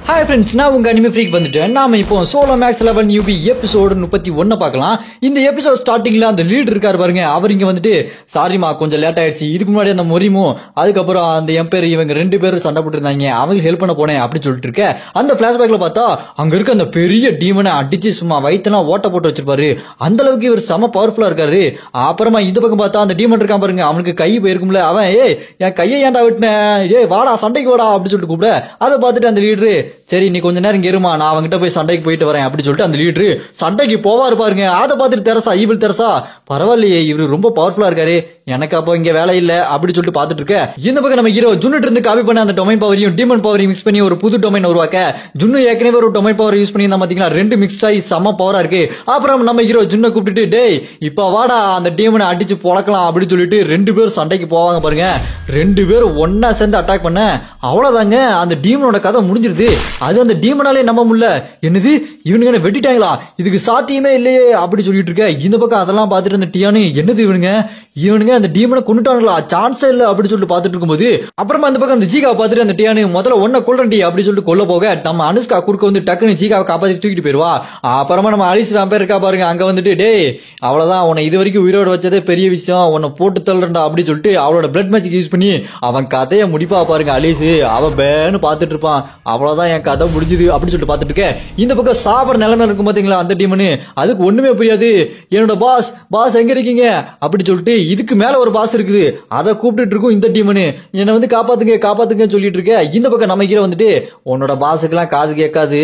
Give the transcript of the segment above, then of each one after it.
Hi friends, நான் உங்க anime freak வந்துட்டேன். நாம இப்போ சோலோ மேக்ஸ் 11 யூபி எபிசோடு 31 பார்க்கலாம். இந்த எபிசோட் ஸ்டார்டிங்ல அந்த லீடர் இருக்காரு பாருங்க, அவர் இங்க வந்துட்டு சாரிமா கொஞ்சம் லேட் ஆயிடுச்சு, இதுக்கு முன்னாடி அந்த மொரிமும் அதுக்கப்புறம் அந்த எம்பையர் இவங்க ரெண்டு பேரும் சண்டை போட்டு இருந்தாங்க, அவங்களுக்கு ஹெல்ப் பண்ண போனேன் அப்படின்னு சொல்லிட்டு இருக்க. அந்த பிளாஷ்பேக்ல பார்த்தா அங்க இருக்க அந்த பெரிய டீமனை அடிச்சு சும்மா வயித்தெல்லாம் ஓட்ட போட்டு வச்சிருப்பாரு. அந்த அளவுக்கு இவர் செம பவர்ஃபுல்லா இருக்காரு. அப்புறமா இந்த பக்கம் பார்த்தா அந்த டீமன் இருக்கான் பாருங்க, அவனுக்கு கை போயிருக்கும்ல, அவன் என் கையை ஏன்டா விட்டுனேன், வாடா சண்டைக்கு வாடா அப்படின்னு சொல்லிட்டு கூப்பிட. அதை பார்த்துட்டு அந்த லீடரு சரி நீ கொஞ்ச நேரம் இருமா, நான் அவங்கிட்ட போய் சண்டைக்கு போயிட்டு வரேன் அப்படின்னு சொல்லிட்டு அந்த லீடரு சண்டைக்கு போவாரு பாருங்க. அதை பார்த்துட்டு தெரசா ஈவில் தெரசா பரவாயில்லையே இவரு ரொம்ப பவர்ஃபுல்லா இருக்காரு, எனக்கு அப்போ இங்க வேலை இல்ல அப்படின்னு சொல்லிட்டு பாத்துட்டு இருக்க. இந்த பக்கம் நம்ம ஹீரோ ஜுன்னுட்டு இருந்து காப்பி பண்ண அந்த டொமைன் பவரையும் டீமன் பவரையும் மிக்ஸ் பண்ணி ஒரு புது டொமைன் உருவாக்க. ஜுன்னு ஏற்கனவே ஒரு டொமைன் பவர் யூஸ் பண்ணி பாத்தீங்கன்னா ரெண்டு மிக்ஸ் ஆகி செம பவரா இருக்கு. அப்புறம் நம்ம ஹீரோ ஜுன்னை கூப்பிட்டுட்டு டேய் இப்ப வாடா அந்த டீமனை அடிச்சு பொழக்கலாம் அப்படின்னு சொல்லிட்டு ரெண்டு பேரும் சண்டைக்கு போவாங்க பாருங்க. ரெண்டு பேரும் ஒன்னா சேர்ந்து அட்டாக் பண்ண அவ்வளவுதாங்க, அந்த டீமனோட கதை முடிஞ்சிருது. அது அந்த டீமனாலே நம்ப முடியல, என்னது இவனுங்க வெட்டிட்டாங்களா, இதுக்கு சாத்தியமே இல்லையே அப்படி சொல்லிட்டு இருக்க. இந்த பக்கம் அதெல்லாம் பாத்துட்டு அந்த டியானு என்னது இவனுங்க அந்த டீமனை கொண்டுட்டாங்களா, சான்ஸே இல்ல அப்படின்னு சொல்லிட்டு பாத்துட்டு இருக்கும்போது அப்புறமா அந்த பக்கம் அந்த ஜீகாவை பாத்துட்டு அந்த டியானு முதல்ல ஒன்ன கொல்றண்டி அப்படின்னு சொல்லிட்டு கொல்ல போக நம்ம அனுஷ்கா குறுக்க வந்து டக்குன்னு ஜீகாவை காப்பாத்தி தூக்கிட்டு போயிருவா. அப்புறமா நம்ம அலிஸ் வேம்பயர் இருக்கா பாருங்க, அங்க வந்துட்டு டேய் அவ்வளவுதான் உன்னை இது வரைக்கும் உயிரோட வச்சதே பெரிய விஷயம், உன்னை போட்டு தள்ளுறா அப்படின்னு சொல்லிட்டு அவளோட பிளட் மேஜிக் யூஸ் பண்ணி அவன் கதையை முடிப்பா பாருங்க. அலிஸ் அவன் பேன்னு பாத்துட்டு இருப்பான், அவ்வளவுதான் என் கதை முடிஞ்சுது அப்படின்னு சொல்லிட்டு பாத்துட்டு இருக்க. இந்த பக்கம் சாபர் நிலைமை இருக்கும் பாத்தீங்களா அந்த டீமனு, அதுக்கு ஒண்ணுமே புரியாது. என்னோட பாஸ் எங்க இருக்கீங்க அப்படி சொல்லிட்டு இதுக்கு மேல ஒரு பாஸ் இருக்குது, அதை கூப்பிட்டு இருக்கும் இந்த டீமனு, என்னை வந்து காப்பாத்துங்க சொல்லிட்டு இருக்க. இந்த பக்கம் நம்ம கீழே வந்துட்டு உன்னோட பாஸுக்கு எல்லாம் காது கேட்காது,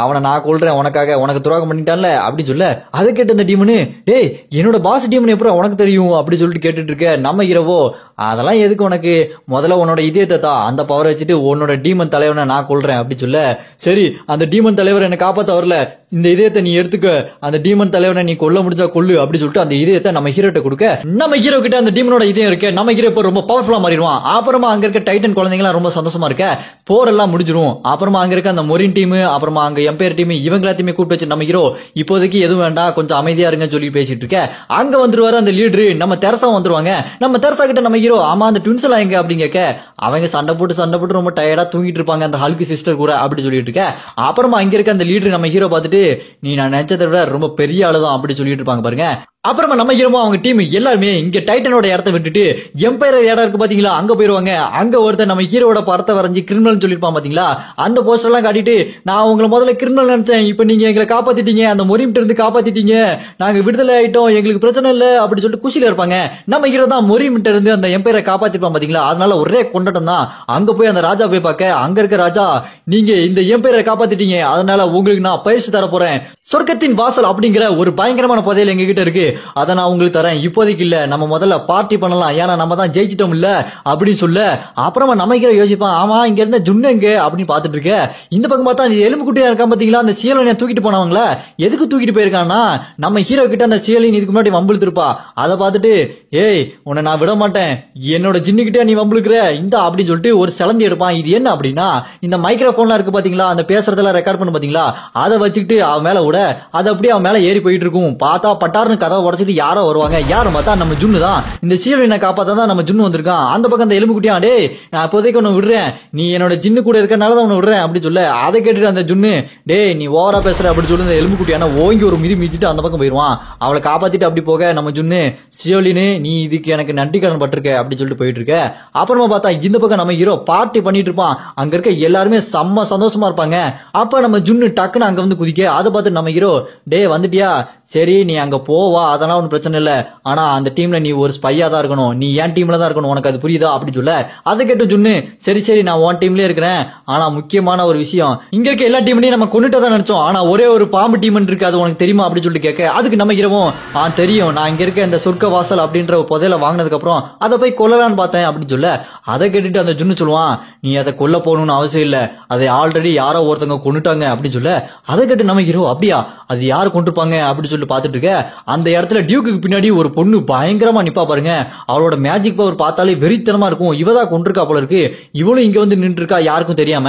அவனை நான் கொள்றேன் உனக்காக, உனக்கு துரோகம் பண்ணிட்டான்ல அப்படின்னு சொல்ல. அதை கேட்டு அந்த டீமனு டேய் என்னோட பாஸ் டீமன் எப்படி உனக்கு தெரியும் அப்படி சொல்லிட்டு கேட்டுட்டு இருக்க. நம்ம ஹீரோவோ அதெல்லாம் எதுக்கு உனக்கு, முதல்ல உன்னோட இதயத்தை தான், அந்த பவரை வச்சுட்டு உன்னோட டீமன் தலைவனை நான் கொள்றேன் அப்படி சொல்ல. சரி அந்த டீமன் தலைவர் என்னை காப்பாத்த வரல, இந்த இதயத்தை நீ எடுத்துக்க, அந்த டீமன் தலைவனை நீ கொல்ல முடிஞ்சா கொல்லு அப்படி சொல்லிட்டு அந்த இதயத்தை நம்ம ஹீரோட்ட கொடுக்க. நம்ம ஹீரோ கிட்ட அந்த டீமனோட இதயம் இருக்கு, நம்ம ஹீரோ இப்ப ரொம்ப பவர்ஃபுல்லா மாறிடுவான். அப்புறமா அங்க இருக்க டைட்டன் குழந்தைங்க ரொம்ப சந்தோஷமா இருக்க, போரெல்லாம் முடிஞ்சிரும். அப்புறமா அங்க இருக்க அந்த மொரின் டீம் அப்புறமா அங்க எம்பையர் டீம் இவங்க எல்லாத்தையுமே கூப்பிட்டு வச்சு நம்ம ஹீரோ இப்போதைக்கு எதுவும் வேண்டாம் கொஞ்சம் அமைதியா இருங்கன்னு சொல்லி பேசிட்டு இருக்க. அங்க வந்துருவாரு அந்த லீடரு, நம்ம தெரசா வந்துருவாங்க. நம்ம தெரசா கிட்ட நம்ம ஹீரோ ஆமா அந்த ட்வின்ஸ் எல்லாம் எங்க அப்படின்னு கேட்க, அவங்க சண்டை போட்டு ரொம்ப டயர்டா தூங்கிட்டு இருப்பாங்க அந்த ஹல்க் சிஸ்டர் கூட அப்படி சொல்லிட்டு இருக்க. அப்புறமா அங்க இருக்க அந்த லீடர் நம்ம ஹீரோ பார்த்துட்டு நீ நான் நினைச்சதை விட ரொம்ப பெரிய ஆளுதான் அப்படி சொல்லிட்டு இருப்பாங்க பாருங்க. அப்புறமா நம்ம ஹீரோமா அவங்க டீம் எல்லாருமே இங்க டைட்டனோட இடத்த விட்டுட்டு எம்பையர் இடம் இருக்கு பாத்தீங்களா அங்க போயிருவாங்க. அங்க ஒருத்தர் நம்ம ஹீரோட படத்தை வரைஞ்சி கிரிமினல் சொல்லிருப்பான் பாத்தீங்களா, அந்த போஸ்டர் எல்லாம் காட்டிட்டு நான் உங்களை முதல்ல கிரிமினல் நினைச்சேன், இப்ப நீங்க எங்களை காப்பாத்திட்டீங்க, அந்த மொரிம்ட்ட இருந்து காப்பாத்திட்டீங்க, நாங்க விடுதலை ஆயிட்டோம், எங்களுக்கு பிரச்சனை இல்ல அப்படி சொல்லிட்டு குஷியில இருப்பாங்க. நம்ம ஹீரோ தான் மொரிம்ட்ட இருந்து அந்த எம்பையரை காப்பாத்திருப்பான் பாத்தீங்களா, அதனால ஒரே கொண்டாட்டம் தான். அங்க போய் அந்த ராஜா போய் பார்க்க, அங்க இருக்க ராஜா நீங்க இந்த எம்பையரை காப்பாத்திட்டீங்க, அதனால உங்களுக்கு நான் பரிசு தர போறேன், சொர்க்கத்தின் வாசல் அப்படிங்கிற ஒரு பயங்கரமான புதையல் எங்க கிட்ட இருக்கு, அதை நான் உங்களுக்கு தரேன், இப்போதைக்கு இல்ல நம்ம முதல்ல பார்ட்டி பண்ணலாம், ஏன்னா நம்ம தான் ஜெயிச்சிட்டோம் இல்ல அப்படின்னு சொல்ல. அப்புறமா நம்ம ஹீரோ யோசிப்பான் ஆமா இங்க இருந்த ஜுன்னு எங்க அப்படின்னு பாத்துட்டு இருக்க. இந்த பக்கம் பார்த்தா அந்த எலும்பு குட்டியா இருக்கா பாத்தீங்களா, அந்த சீலனை தூக்கிட்டு போனவங்கள எதுக்கு தூக்கிட்டு போயிருக்கான்னா நம்ம ஹீரோ கிட்ட அந்த சீலின் இதுக்கு முன்னாடி வம்பிழுத்திருப்பா. அதை பார்த்துட்டு ஏய் உன்னை நான் விட மாட்டேன், என்னோட ஜின்னு கிட்டே நீ வம்பிழுக்கிற இந்த அப்படின்னு சொல்லிட்டு ஒரு சிலந்தி எடுப்பான். இது என்ன அப்படின்னா இந்த மைக்ரோபோன்லாம் இருக்கு பாத்தீங்களா, அந்த பேசுறதெல்லாம் ரெக்கார்ட் பண்ணு பாத்தீங்களா, அதை வச்சுக்கிட்டு அவன் மேல விட அது அப்படியே அவன் மேல ஏறி போயிட்டு இருக்கும். பார்த்தா பட்டாருன்னு கதவை உடச்சிட்டு யாரோ வருவாங்க, யாரும் பார்த்தா நம்ம ஜுன்னு தான். இந்த சீரனை காப்பாத்தான் நம்ம ஜுன்னு வந்திருக்கான். அந்த பக்கம் அந்த எலும்பு குட்டியா டே நான் இப்போதைக்கு உன்னை விடுறேன், நீ என்னோட ஜின்னு கூட இருக்கனாலதான் உன்னை விடுறேன் அப்படி சொல்ல. அதை கேட்டுட்டு அந்த ஜுன்னு டே நீ ஓவரா பேசுற அப்படி சொல்லி அந்த எலும்பு குட்டியான ஓங்கி ஒரு மிதிச்சுட்டு அந்த பக்கம் போயிருவான். அவளை காப்பாத்திட்டு அப்படி போக நம்ம ஜுன்னு சியோலின்னு நீ இதுக்கு எனக்கு நன்றி கடன் பட்டிருக்க அப்படி சொல்லிட்டு போயிட்டு இருக்க. அப்புறமா பார்த்தா இந்த பக்கம் நம்ம ஹீரோ பார்ட்டி பண்ணிட்டு இருப்பான். அங்க இருக்க எல்லாருமே செம்ம சந்தோஷமா இருப்பாங்க. அப்ப நம்ம ஜுன்னு டக்குன்னு அங்க வந்து குதிக்க, அதை பார்த்து நம்ம ஹீரோ டே வந்துட்டியா, சரி நீ அங்க போவா அதெல்லாம் ஒன்னும் பிரச்சனை இல்ல, ஆனா அந்த டீம்ல நீ ஒரு ஸ்பையா தான் இருக்கணும், நீ ஏன் டீம்ல தான் இருக்கணும், உனக்கு அது புரியுதா அப்படி சொல்ல. அதை கேட்டு ஜுன்னு சரி நான் உன் டீம்லயே இருக்கிறேன், ஆனா முக்கியமான ஒரு விஷயம், இங்க இருக்க எல்லா டீம்லயும் நம்ம கொண்டுட்டதான் நினைச்சோம், ஆனா ஒரே ஒரு பாம்பு டீம் இருக்கு அது உனக்கு தெரியுமா அப்படி சொல்லிட்டு கேட்க. அதுக்கு நம்ம ஹீரோவும் தெரியும், நான் இங்க இருக்க இந்த சொர்க்க வாசல் அப்படின்ற ஒரு புதையல வாங்கினதுக்கு அப்புறம் அதை போய் கொல்லலான்னு பார்த்தேன் அப்படின்னு சொல்ல. அதை கேட்டுட்டு அந்த ஜுன்னு சொல்லுவான் நீ அதை கொல்ல போகணும்னு அவசியம் இல்ல, அதை ஆல்ரெடி யாரோ ஒருத்தவங்க கொண்டுட்டாங்க அப்படின்னு சொல்ல. அதை கேட்டு நம்ம ஹீரோ அப்படியா அது யாரு கொண்டிருப்பாங்க அப்படி சொல்லி பாத்துட்டு இருக்க. அந்த இடத்துல டியூக்கு பின்னாடி ஒரு பொண்ணு பயங்கரமா நிப்பா பாருங்க, அவளோட மேஜிக் பவர் பார்த்தாலே வெறித்தனமா இருக்கும், இவதான் கொண்டிருக்கா போல இருக்கு, இவளும் இங்க வந்து நின்று இருக்கா யாருக்கும் தெரியாம.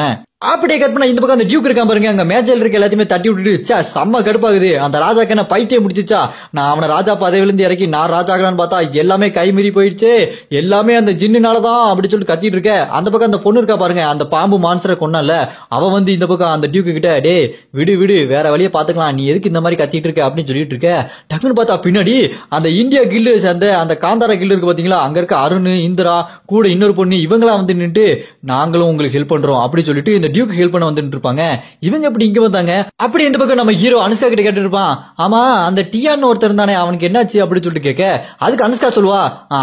அப்படியே கட் பண்ண இந்த பக்கம் அந்த டியூக் இருக்கான் பாருங்க, அங்க மேஜையில் இருக்க எல்லாத்தையுமே தட்டி விட்டுட்டு செம்ம கடுப்பாகுது. அந்த ராஜாக்கு என்ன பைத்தியம் முடிச்சிச்சா, நான் அவனை ராஜா பதவியிலிருந்து இறக்கி நான் ராஜாக்கலான்னு பார்த்தா எல்லாமே கைமீறி போயிடுச்சு, எல்லாமே அந்த ஜின்னுனாலதான் அப்படி சொல்லிட்டு கத்திட்டு இருக்க. அந்த பக்கம் அந்த பொண்ணு இருக்கா பாருங்க, அந்த பாம்பு மான்சரை கொன்னால அவ வந்து இந்த பக்கம் அந்த டியூக்கு கிட்ட டே விடு விடு வேற வழியை பாத்துக்கலாம், நீ எதுக்கு இந்த மாதிரி கத்திட்டு இருக்க அப்படின்னு சொல்லிட்டு இருக்க. டக்குன்னு பார்த்தா பின்னாடி அந்த இந்தியா கில்டு சேர்ந்த அந்த காந்தாரா கில்டு இருக்கு பாத்தீங்களா, அங்க இருக்க அருண், இந்திரா கூட இன்னொரு பொண்ணு இவங்களா வந்து நின்று நாங்களும் உங்களுக்கு ஹெல்ப் பண்றோம் அப்படி சொல்லிட்டு இந்த டியூக்கு ஹெல்ப் பண்ண வந்துட்டு இருப்பாங்க. இவங்க எப்படி இங்க வந்தாங்க? அப்படி இந்த பக்கம் நம்ம ஹீரோ அனுஷ்கா கிட்ட கேட்டு இருப்பான், ஆமா அந்த டியான்னு ஒருத்தர் இருந்தானே அவனுக்கு என்னாச்சு அப்படின்னு சொல்லிட்டு கேட்க, அதுக்கு அனுஷ்கா சொல்லுவா,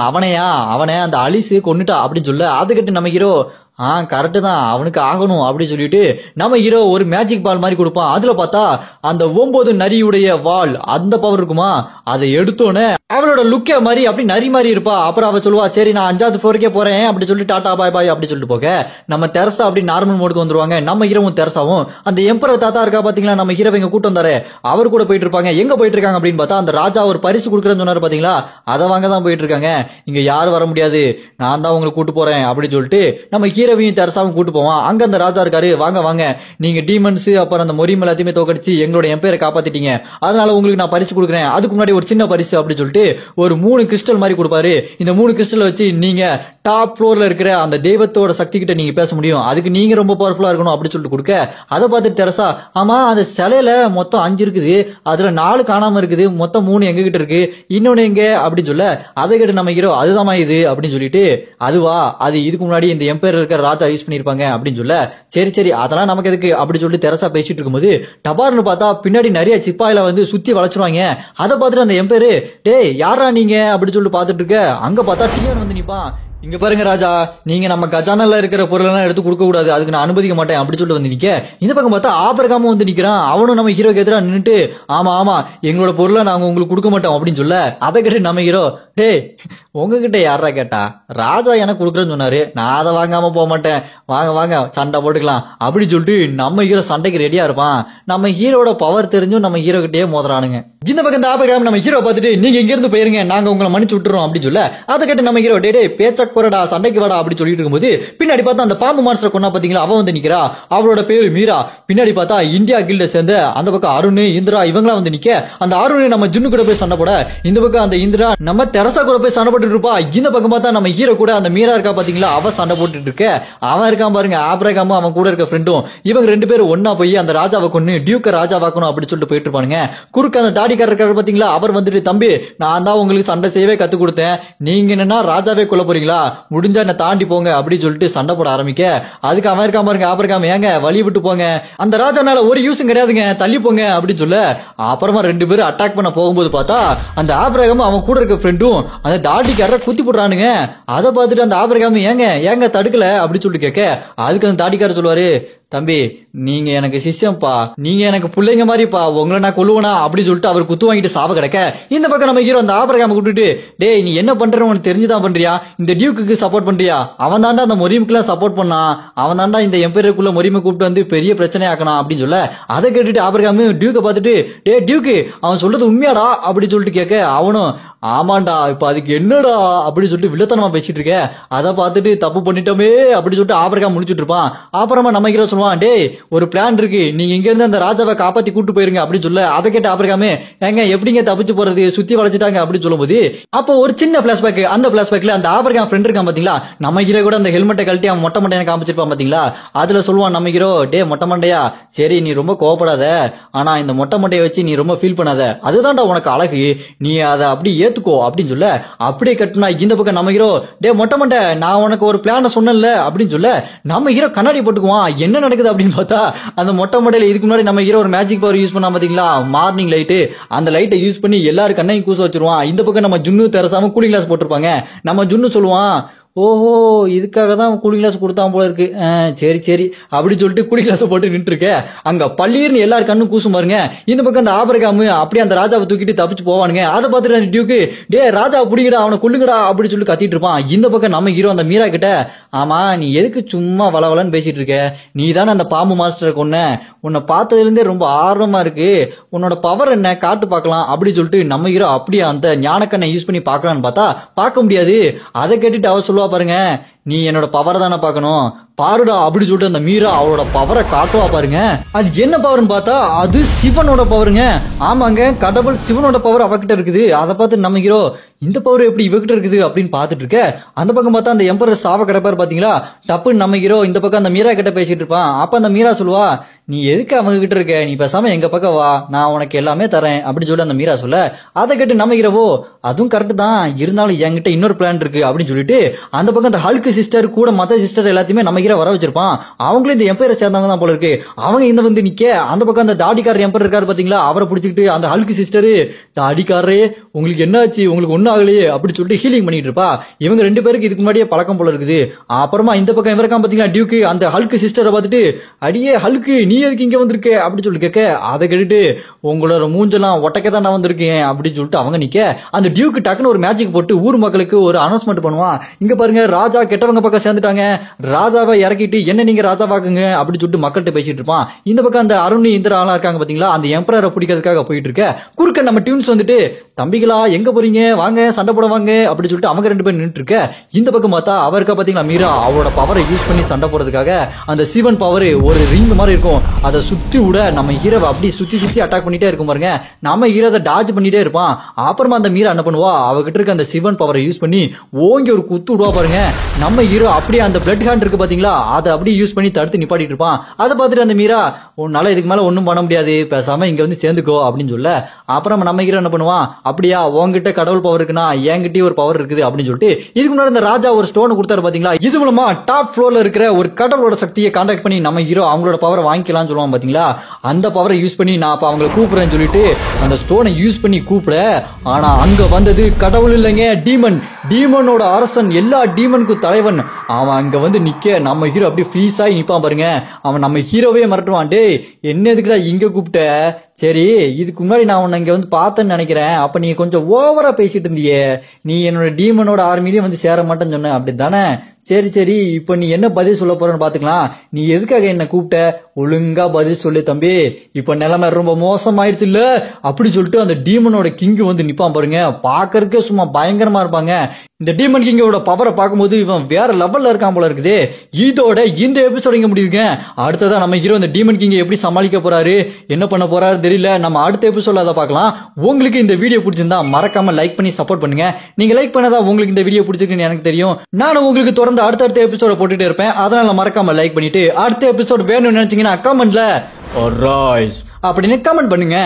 அவனை அந்த அலிசு கொன்னுட்டா அப்படின்னு சொல்ல. அது கிட்ட நம்ம ஹீரோ கரெக்ட் தான் அவனுக்கு ஆகணும் அப்படின்னு சொல்லிட்டு நம்ம ஹீரோ ஒரு மேஜிக் பால் மாதிரி கொடுப்பான். அதுல பார்த்தா அந்த 9 நரியுடைய வால் அந்த பவர் இருக்குமா, அதை எடுத்தோன்னே அவளோட லுக்கே மாதிரி அப்படி நரி மாதிரி இருப்பா. அப்புறம் அவ சொல்லுவா, சரி நான் 5வது ஃப்ளோருக்கே போறேன் அப்படி சொல்லிட்டு டாடா பாய் பாய் அப்படி சொல்லிட்டு போக நம்ம தெரசா அப்படி நார்மல் மோடுக்கு வந்துருவாங்க. நம்ம ஹீரோவும் தெரசாவும் அந்த எம்பரர் தாத்தா இருக்கா பாத்தீங்களா, நம்ம ஹீரோ இங்க கூட்டு வந்தாரு, அவர் கூட போயிட்டு இருப்பாங்க. எங்க போயிட்டு இருக்காங்க அப்படின்னு பார்த்தா அந்த ராஜா ஒரு பரிசு கொடுக்குறேன்னு சொன்னாரு பாத்தீங்களா, அதை வாங்க தான் போயிட்டு இருக்காங்க. இங்க யாரும் வர முடியாது, நான் தான் உங்களை கூட்டு போறேன் அப்படின்னு சொல்லிட்டு நம்ம ஹீரோவையும் தெரசாவும் கூட்டு போவான். அங்க அந்த ராஜா இருக்காரு, வாங்க வாங்க நீங்க டீமன்ஸ் அப்புறம் அந்த மொரிம் எல்லாத்தையுமே தோக்கடிச்சு எங்களோட எம்பையரை காப்பாத்திட்டீங்க, அதனால உங்களுக்கு நான் பரிசு கொடுக்குறேன், அதுக்கு முன்னாடி ஒரு சின்ன பரிசு அப்படி சொல்லிட்டு ஒரு 3 கிறிஸ்டல் மாதிரி கொடுப்பாரு. இந்த 3 கிறிஸ்டல் வச்சு நீங்க டாப் ஃப்ளோர்ல இருக்கிற அந்த தெய்வத்தோட சக்தி கிட்ட நீங்க பேச முடியும், அதுக்கு நீங்க ரொம்ப பவர்ஃபுல்லா இருக்கணும் அப்படி சொல்லிட்டு கொடுக்க, அதை பார்த்துட்டு தெரசா, ஆமா அந்த சிலையில மொத்தம் 5 இருக்குது, அதுல 4 காணாம இருக்குது, மொத்தம் 3 எங்க கிட்ட இருக்கு, இன்னொன்னு எங்க அப்படின்னு சொல்ல, அதை கேட்டு நம்ம ஹீரோ அதுதான் இது அப்படின்னு சொல்லிட்டு, அதுவா அது இதுக்கு முன்னாடி இந்த எம்பையர் இருக்கிற ராஜா யூஸ் பண்ணிருப்பாங்க அப்படின்னு சொல்ல, சரி சரி அதெல்லாம் நமக்கு எதுக்கு அப்படி சொல்லிட்டு தெரசா பேசிட்டு இருக்கும்போது டபார்னு பார்த்தா பின்னாடி நிறைய சிப்பாயில வந்து சுத்தி வளைச்சிருவாங்க. அதை பார்த்துட்டு அந்த எம்பையர், டேய் யாரா நீங்க அப்படி சொல்லிட்டு பாத்துட்டு இருக்க. அங்க பார்த்தா டியான் வந்து நிப்பான். இங்க பாருங்க ராஜா, நீங்க நம்ம கஜானால இருக்கிற பொருள் எல்லாம் எடுத்து கொடுக்க கூடாது, அதுக்கு நான் அனுமதிக்க மாட்டேன் அப்படி சொல்லிட்டு வந்து நிக்க. இந்த பக்கம் பார்த்தா ஆபரகாமும் வந்து நிக்கிறான். அவனும் நம்ம ஹீரோக்கு எதிராக நின்னுட்டு, ஆமா எங்களோட பொருளை நாங்க உங்களுக்கு கொடுக்க மாட்டோம் அப்படின்னு சொல்ல, அதை கேட்டு நம்ம ஹீரோ, டேய் உங்ககிட்ட யாரா கேட்டா, ராஜா எனக்கு கொடுக்குறேன்னு சொன்னாரு, நான் அதை வாங்காம போக மாட்டேன், வாங்க வாங்க சண்டை போட்டுக்கலாம் அப்படி சொல்லிட்டு நம்ம ஹீரோ சண்டைக்கு ரெடியா இருப்பான். நம்ம ஹீரோட பவர் தெரிஞ்சும் நம்ம ஹீரோ கிட்டே மோதுறானுங்க. இந்த பக்கம் இந்த ஆபரகாம் நம்ம ஹீரோ பார்த்துட்டு, நீங்க இங்க இருந்து போயிருங்க நாங்க உங்களை மன்னிச்சு விட்டுறோம் அப்படின்னு சொல்ல, அதை கேட்டு நம்ம ஹீரோ, டே பேச்ச குறடா சண்டைக்கு வாடா அப்படி சொல்லிட்டு இருக்கும்போது பின்னாடி பார்த்தா அந்த பாம்பு மாஸ்டர் கொண்டா பாத்தீங்களா, அவ வந்து நிக்கிறா. அவளோட பேரு மீரா. பின்னாடி பார்த்தா இந்தியா கில்ட சேர்ந்த அந்த பக்கம் அருண், இந்திரா இவங்களா வந்து நிக்க. அந்த அருண் நம்ம ஜுன்னு கூட போய் சண்டை போட, இந்த பக்கம் அந்த இந்திரா நம்ம தெரசா கூட போய் சண்டை போட்டுட்டு இருப்பா. இந்த பக்கம் பார்த்தா நம்ம ஹீரோ கூட அந்த மீரா இருக்கா பாத்தீங்களா, அவ சண்டை போட்டுட்டு இருக்க. அவன் இருக்கான் பாருங்க ஆப்ரகாமும் அவன் கூட இருக்க ஃப்ரெண்டும், இவங்க 2 பேரும் ஒன்னா போய் அந்த ராஜாவை கொண்டு டியூக்க ராஜாவாக்கணும் அப்படி சொல்லிட்டு போயிட்டு இருப்பானுங்க. குறுக்க அந்த தாடிக்காரர் இருக்காரு பாத்தீங்களா, அவர் வந்துட்டு, தம்பி நான் தான் உங்களுக்கு சண்டை செய்யவே கத்து கொடுத்தேன், நீங்க என்னன்னா ராஜாவே கொல்ல போறீங்களா, முடிஞ்சா என்ன தாண்டி போங்க அப்படி சொல்லிட்டு சண்டை போட ஆரம்பிக்க. அதுக்கு அவன் இருக்கான் பாருங்க ஆபரகாம், ஏங்க வழி விட்டு போங்க, அந்த ராஜானால ஒரு யூஸும் கிடையாதுங்க தள்ளி போங்க அப்படின்னு சொல்ல, அப்புறமா 2 பேரும் அட்டாக் பண்ண போகும்போது பார்த்தா அந்த ஆபரகாமும் அவன் கூட இருக்க ஃப்ரெண்டும் அந்த தாடிக்காரரை குத்தி போடுறானுங்க. அதை பார்த்துட்டு அந்த ஆபரகாம், ஏங்க தடுக்கல அப்படி சொல்லிட்டு கேட்க, அதுக்கு அந்த தாடிக்காரர் சொல்லுவாரு, தம்பி நீங்க எனக்கு சிஷ்யம்பா, நீங்க எனக்கு பிள்ளைங்க மாதிரிப்பா, உங்களை நான் கொல்லுவனா அப்படி சொல்லிட்டு அவர் குத்து வாங்கிட்டு சாவ கிடக்க. இந்த பக்கம் நம்ம ஹீரோ அந்த ஆபரகாம கூப்பிட்டுட்டு, டேய் நீ என்ன பண்ற உனக்கு தெரிஞ்சுதான் பண்றியா, இந்த டியூக்கு சப்போர்ட் பண்றியா, அவன் தாண்டா அந்த மொரிமுக்குலாம் சப்போர்ட் பண்ணான், அவன் தாண்டா இந்த எம்பையருக்குள்ள மொரிமை கூப்பிட்டு வந்து பெரிய பிரச்சனை ஆக்கணும் அப்படின்னு சொல்ல, அதை கேட்டுட்டு ஆபரகாமு டியூக்க பார்த்துட்டு, டே டியூக்கு அவன் சொல்றது உண்மையாடா அப்படி சொல்லிட்டு கேட்க, அவனும் ஆமாண்டா இப்ப அதுக்கு என்னடா அப்படி சொல்லிட்டு வில்லத்தனமா பேசிட்டு இருக்க, அதை பார்த்துட்டு தப்பு பண்ணிட்டோமே அப்படி சொல்லிட்டு ஆபரகாம் முடிச்சுட்டு இருப்பான். அப்புறமா நம்ம ஹீரோ சொல்லுவான், டேய் ஒரு பிளான் இருக்கு, நீங்க இங்க இருந்து அந்த ராஜாவை காப்பாத்தி கூட்டு போயிருங்க அப்படின்னு சொல்ல, அதை கேட்டு ஆபரகாமே, ஏங்க எப்படிங்க தப்பிச்சு போறது, சுத்தி வளைச்சிட்டாங்க அப்படின்னு சொல்லும்போது அப்போ ஒரு சின்ன பிளாஷ்பேக். அந்த பிளாஷ்பேக்ல அந்த ஆபரகாம் ஃப்ரெண்ட் இருக்கான் பாத்தீங்களா, நம்ம ஹீரோ கூட அந்த ஹெல்மெட்டை கழட்டி அவன் மொட்டை மண்டையை காமிச்சிருப்பான் பாத்தீங்களா, அதுல சொல்லுவான் நம்ம ஹீரோ, டே மொட்டை மண்டையா, சரி நீ ரொம்ப கோவப்படாத, ஆனா இந்த மொட்டை மண்டையை வச்சு நீ ரொம்ப ஃபீல் பண்ணாத, அதுதான்டா உனக்கு அழகு, நீ அதை அப்படி ஏத்துக்கோ அப்படின்னு சொல்ல, அப்படியே கட்டுனா இந்த பக்கம் நம்ம ஹீரோ, டே மொட்டை மண்டை நான் உனக்கு ஒரு பிளான சொன்னேன்ல அப்படின்னு சொல்ல, நம்ம ஹீரோ கண்ணாடி போட்டுக்குவான். என்ன நடக்குது அப்படின்னு பார்த்தா அந்த மொட்டை மண்டையில இதுக்கு முன்னாடி நம்ம ஹீரோ ஒரு மேஜிக் பவர் யூஸ் பண்ணா பாத்தீங்களா, மார்னிங் லைட், அந்த லைட்டை யூஸ் பண்ணி எல்லாரும் கண்ணையும் கூச வச்சிருவான். இந்த பக்கம் நம்ம ஜுன்னு தெரசாம கூலிங் கிளாஸ் போட்டிருப்பாங்க. நம்ம ஜுன்னு சொல்லுவான், ஓஹோ இதுக்காக தான் கூலிங் கிளாஸ் கொடுத்தான் போல இருக்கு, சரி சரி அப்படி சொல்லிட்டு கூலிங் கிளாஸ் போட்டு நின்று இருக்க. அங்க பள்ளீர்னு எல்லாரும் கண்ணும் கூசும் பாருங்க. இந்த பக்கம் அந்த ஆபரகாமு அப்படியே அந்த ராஜாவை தூக்கிட்டு தப்பிச்சு போவானுங்க. அதை பார்த்துட்டு டியூக்கு, டே ராஜா புடிங்கடா அவனை கொல்லுங்கடா அப்படி சொல்லி கத்திட்டு இருப்பான். இந்த பக்கம் நம்ம ஹீரோ அந்த மீரா கிட்ட, ஆமா நீ எதுக்கு சும்மா வளவலன்னு பேசிட்டு இருக்க, நீ தானே அந்த பாம்பு மாஸ்டரை கொன்ன, உன்னை பார்த்ததுல இருந்தே ரொம்ப ஆர்வமா இருக்கு, உன்னோட பவர் என்ன காட்டு பார்க்கலாம் அப்படி சொல்லிட்டு நம்ம ஹீரோ அப்படியே அந்த ஞானக்கண்ணை யூஸ் பண்ணி பார்க்கலான்னு பார்த்தா பார்க்க முடியாது. அதை கேட்டுட்டு அவ சொல்லுவா பாருங்க, நீ என்னோட பவர் தானே பார்க்கணும், பாருடா அப்படி சொல்லிட்டு அந்த மீரா அவளோட பவரை காட்டுவா பாருங்க. அது என்ன பவர்னு பார்த்தா அது சிவனோட பவருங்க. ஆமாங்க, கடவுள் சிவனோட பவர் அவகிட்ட இருக்குது. அதை பார்த்து நம்ம ஹீரோ இந்த பவர் எப்படி இவகிட்ட இருக்குது அப்படின்னு பார்த்துட்டு இருக்க. அந்த பக்கம் பார்த்தா அந்த எம்பரர் சாவ கிடப்பாரு பாத்தீங்களா. டப்புன்னு நம்ம ஹீரோ இந்த பக்கம் அந்த மீரா கிட்ட பேசிட்டு இருப்பான். அப்ப அந்த மீரா சொல்லுவா, நீ எதுக்கு அவங்க கிட்ட இருக்க, நீ பேசாம எங்க பக்கம் வா, நான் உனக்கு எல்லாமே தரேன் அப்படின்னு சொல்லி அந்த மீரா சொல்ல, அதை கேட்டு நம்ம ஹீரோவோ அதுவும் கரெக்ட் தான், இருந்தாலும் என்கிட்ட இன்னொரு பிளான் இருக்கு அப்படின்னு சொல்லிட்டு அந்த பக்கம் அந்த ஹல்க் சிஸ்டர் கூட மத்த சிஸ்டர் எல்லாத்தையுமே நம்ம ஹீரோ வர வச்சிருப்பான். அவங்களும் இந்த எம்பையரை சேர்ந்தவங்க தான் போல இருக்கு. அவங்க இந்த வந்து நிக்க அந்த பக்கம் அந்த தாடிக்காரர் எம்பர் இருக்காரு பாத்தீங்களா, அவரை பிடிச்சிக்கிட்டு அந்த ஹல்க் சிஸ்டரு, தாடிக்காரரே உங்களுக்கு என்ன ஆச்சு, உங்களுக்கு ஒன்னும் ஆகலையே அப்படி சொல்லிட்டு ஹீலிங் பண்ணிட்டு இருப்பா. இவங்க 2 பேருக்கு இதுக்கு முன்னாடியே பழக்கம் போல இருக்குது. அப்புறமா இந்த பக்கம் இவருக்கா பாத்தீங்களா டியூக்கு, அந்த ஹல்க் சிஸ்டரை பார்த்துட்டு, அடியே ஹல்க் நீ எதுக்கு இங்க வந்திருக்க அப்படின்னு சொல்லி கேட்க, அதை கேட்டுட்டு உங்களோட மூஞ்செல்லாம் ஒட்டக்க தான் நான் வந்திருக்கேன் அப்படின்னு சொல்லிட்டு அவங்க நிக்க, அந்த டியூக்கு டக்குன்னு ஒரு மேஜிக் போட்டு ஊர் மக்களுக்கு ஒரு அனௌன்ஸ்மெண்ட் பண்ணுவான். இங்க பாருங்க ராஜா கெட்டவங்க பக்கம் சேர்ந்துட்டாங்க, ராஜாவை இறக்கிட்டு என்ன நீங்க ராஜா பாக்குங்க அப்படின்னு சொல்லிட்டு மக்கள்கிட்ட பேசிட்டு இருப்பான். இந்த பக்கம் அந்த அருண் இந்திர ஆளா இருக்காங்க பாத்தீங்களா, அந்த எம்பரரை பிடிக்கிறதுக்காக போயிட்டு இருக்க. குறுக்க நம்ம டியூன்ஸ் வந்துட்டு, தம்பிகளா எங்க போறீங்க, வாங்க சண்டை போட வாங்க அப்படின்னு சொல்லிட்டு அவங்க 2 பேரும் நின்றுட்டு இருக்க. இந்த பக்கம் பார்த்தா அவருக்கா பாத்தீங்களா மீரா அவரோட பவரை யூஸ் பண்ணி சண்டை போடுறதுக்காக அந்த சிவன் பவர் ஒரு ரிங் மாதிரி இருக்கும், அதை சுத்தி விட நம்ம ஹீரோவை அப்படி சுத்தி சுத்தி அட்டாக் பண்ணிட்டே இருக்கும் பாருங்க. நம்ம ஹீரோ அதை டாஜ் பண்ணிட்டே இருப்பான். அப்புறமா அந்த மீரா என்ன பண்ணுவா, அவகிட்ட இருக்க அந்த சிவன் பவரை யூஸ் பண்ணி ஓங்கி ஒரு குத்து விடுவா பாருங்க. நம்ம ஹீரோ அப்படியே அந்த பிளட் ஹேண்ட் இருக்கு பாத்தீங்களா, அதை அப்படியே யூஸ் பண்ணி தடுத்து நிப்பாட்டிட்டு இருப்பான். அதை பார்த்துட்டு அந்த மீரா உன்னால இதுக்கு மேல ஒன்னும் பண்ண முடியாது, பேசாம இங்க வந்து சேர்ந்துக்கோ அப்படின்னு சொல்ல, அப்புறம் நம்ம ஹீரோ என்ன பண்ணுவான், அப்படியா உங்ககிட்ட கடவுள் பவர் இருக்குன்னா என்கிட்டயும் ஒரு பவர் இருக்குது அப்படின்னு சொல்லிட்டு இதுக்கு முன்னாடி இந்த ராஜா ஒரு ஸ்டோன் கொடுத்தாரு பாத்தீங்களா, இது மூலமா டாப் ஃப்ளோர்ல இருக்கிற ஒரு கடவுளோட சக்தியை கான்டாக்ட் பண்ணி நம்ம ஹீரோ அவங்களோட பவரை வாங்கிக்கலாம்னு சொல்லுவாங்க பாத்தீங்களா. அந்த பவரை யூஸ் பண்ணி நான் அப்ப அவங்களை கூப்பிடுறேன்னு சொல்லிட்டு அந்த ஸ்டோனை யூஸ் பண்ணி கூப்பிட, ஆனா அங்க வந்தது கடவுள் இல்லைங்க, டீமன். டீமனோட அரசன், எல்லா டீமனுக்கும் தலைவன். அவன் அங்க வந்து நிக்க நம்ம ஹீரோ அப்படியே ஃப்ரீஸ் ஆகி நிப்பான் பாருங்க. அவன் நம்ம ஹீரோவே மிரட்டுவான், டேய் என்ன எதுக்குடா இங்க கூப்பிட்ட, சரி இதுக்கு முன்னாடி நான் உன்னை இங்க வந்து பார்த்தேன்னு நினைக்கிறேன், அப்ப நீ கொஞ்சம் ஓவரா பேசிட்டு இருந்தியே, நீ என்னோட டீமனோட ஆர்மிலயும் வந்து சேர மாட்டேன்னு சொன்ன அப்படித்தானே, சரி சரி இப்ப நீ என்ன பதில் சொல்ல போறன்னு பாத்துக்கலாம், நீ எதுக்காக என்ன கூப்பிட்ட, ஒழுங்கா பதில் சொல்லு தம்பி, இப்ப நிலைமை ரொம்ப மோசமாயிருச்சு இல்ல அப்படி சொல்லிட்டு அந்த டீமனோட கிங்கு வந்து நிப்பான் பாருங்க. பாக்குறதுக்கே சும்மா பயங்கரமா இருப்பாங்க. இந்த டீமன் கிங்கோட பவரை பார்க்கும்போது இவன் வேற லெவல்ல இருக்கான் போல இருக்குது. இதோட இந்த எபிசோட் இங்க முடியுதுங்க. அடுத்ததான் நம்ம ஹீரோ இந்த டீமன் கிங்கை எப்படி சமாளிக்க போறாரு, என்ன பண்ண போறாரு தெரியல. நம்ம அடுத்த எபிசோட்ல அதை பார்க்கலாம். உங்களுக்கு இந்த வீடியோ பிடிச்சிருந்தா மறக்காம லைக் பண்ணி சப்போர்ட் பண்ணுங்க. நீங்க லைக் பண்ணதா உங்களுக்கு இந்த வீடியோ பிடிச்சிருக்குன்னு எனக்கு தெரியும். நானும் உங்களுக்கு தொடர்ந்து அடுத்தடுத்த எபிசோட போட்டுட்டே இருப்பேன். அதனால மறக்காம லைக் பண்ணிட்டு அடுத்த எபிசோட் வேணும்னு நினைச்சீங்கன்னா கமெண்ட்ல அப்படின்னு கமெண்ட் பண்ணுங்க.